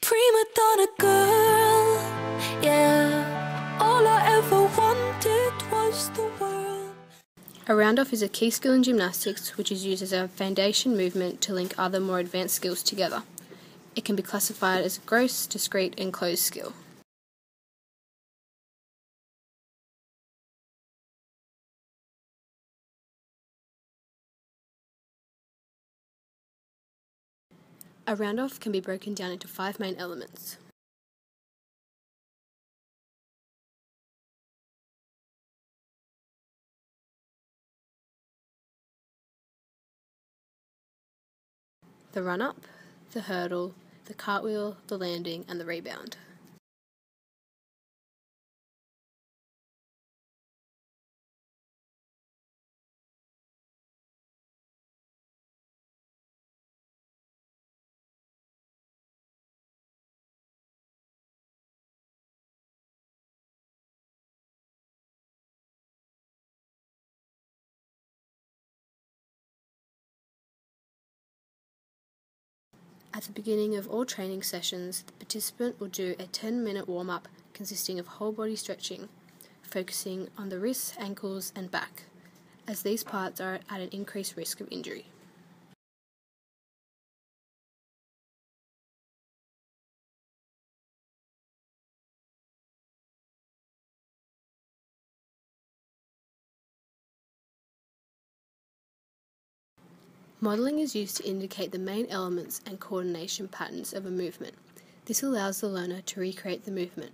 prima donna girl, yeah. All I ever wanted was the world. A round-off is a key skill in gymnastics which is used as a foundation movement to link other more advanced skills together. It can be classified as a gross, discrete and closed skill. A round-off can be broken down into 5 main elements. The run-up, the hurdle, the cartwheel, the landing and the rebound. At the beginning of all training sessions, the participant will do a 10-minute warm-up consisting of whole body stretching, focusing on the wrists, ankles and back, as these parts are at an increased risk of injury. Modelling is used to indicate the main elements and coordination patterns of a movement. This allows the learner to recreate the movement.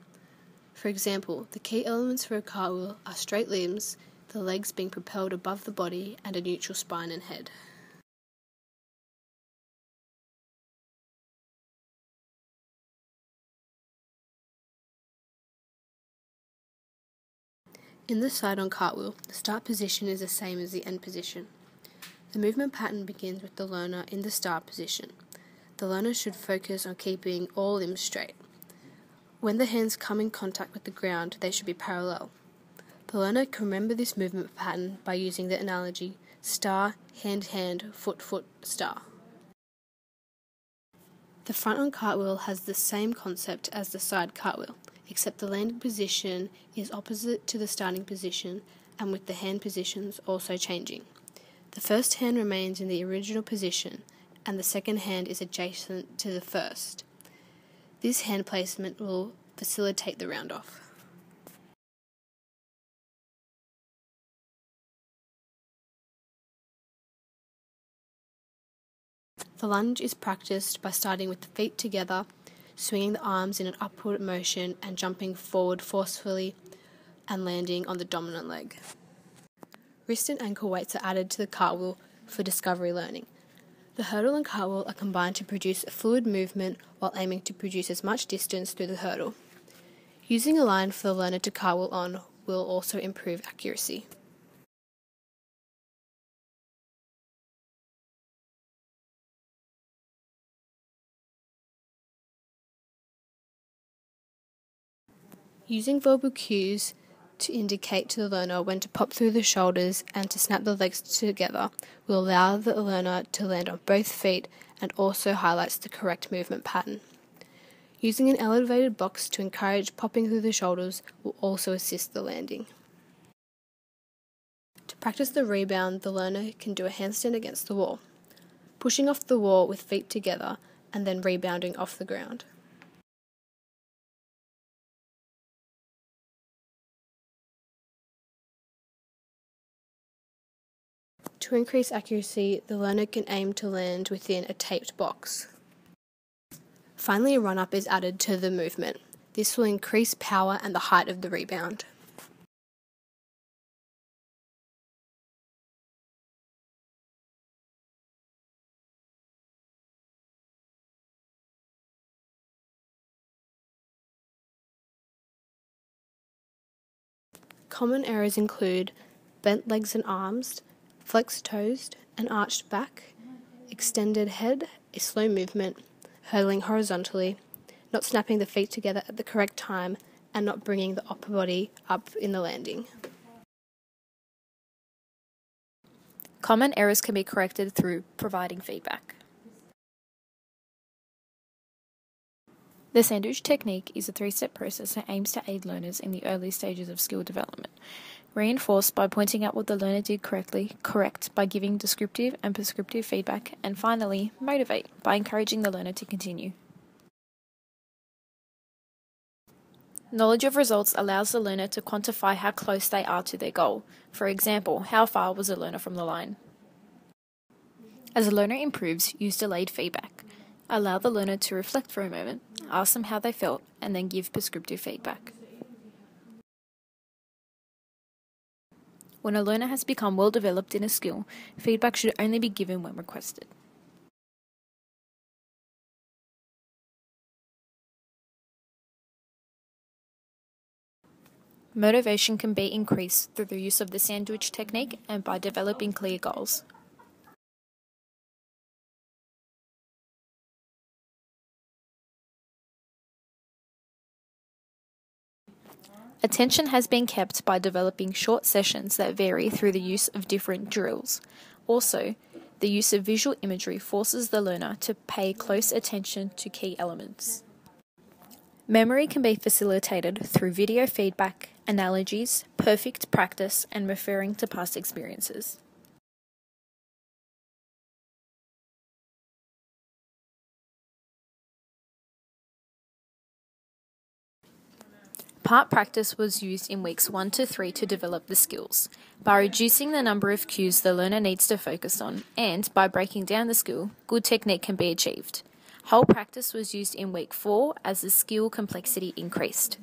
For example, the key elements for a cartwheel are straight limbs, the legs being propelled above the body, and a neutral spine and head. In the side-on cartwheel, the start position is the same as the end position. The movement pattern begins with the learner in the start position. The learner should focus on keeping all limbs straight. When the hands come in contact with the ground, they should be parallel. The learner can remember this movement pattern by using the analogy star, hand, hand, foot, foot, star. The front-on cartwheel has the same concept as the side cartwheel, except the landing position is opposite to the starting position and with the hand positions also changing. The first hand remains in the original position and the second hand is adjacent to the first. This hand placement will facilitate the round-off. The lunge is practiced by starting with the feet together, swinging the arms in an upward motion and jumping forward forcefully and landing on the dominant leg. Wrist and ankle weights are added to the cartwheel for discovery learning. The hurdle and cartwheel are combined to produce a fluid movement while aiming to produce as much distance through the hurdle. Using a line for the learner to cartwheel on will also improve accuracy. Using verbal cues to indicate to the learner when to pop through the shoulders and to snap the legs together will allow the learner to land on both feet and also highlights the correct movement pattern. Using an elevated box to encourage popping through the shoulders will also assist the landing. To practice the rebound, the learner can do a handstand against the wall, pushing off the wall with feet together and then rebounding off the ground. To increase accuracy, the learner can aim to land within a taped box. Finally, a run-up is added to the movement. This will increase power and the height of the rebound. Common errors include bent legs and arms, flexed toes, an arched back, extended head, a slow movement, hurdling horizontally, not snapping the feet together at the correct time, and not bringing the upper body up in the landing. Common errors can be corrected through providing feedback. The sandwich technique is a three-step process that aims to aid learners in the early stages of skill development. Reinforce by pointing out what the learner did correctly, correct by giving descriptive and prescriptive feedback, and finally, motivate by encouraging the learner to continue. Knowledge of results allows the learner to quantify how close they are to their goal. For example, how far was a learner from the line? As a learner improves, use delayed feedback. Allow the learner to reflect for a moment, ask them how they felt, and then give prescriptive feedback. When a learner has become well developed in a skill, feedback should only be given when requested. Motivation can be increased through the use of the sandwich technique and by developing clear goals. Attention has been kept by developing short sessions that vary through the use of different drills. Also, the use of visual imagery forces the learner to pay close attention to key elements. Memory can be facilitated through video feedback, analogies, perfect practice, and referring to past experiences. Part practice was used in weeks 1 to 3 to develop the skills, by reducing the number of cues the learner needs to focus on, and by breaking down the skill, good technique can be achieved. Whole practice was used in week 4 as the skill complexity increased.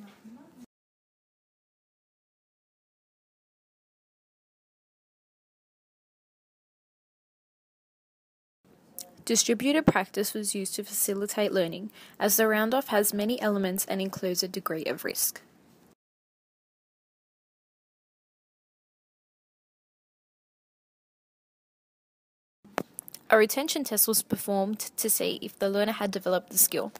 Distributed practice was used to facilitate learning, as the round-off has many elements and includes a degree of risk. A retention test was performed to see if the learner had developed the skill.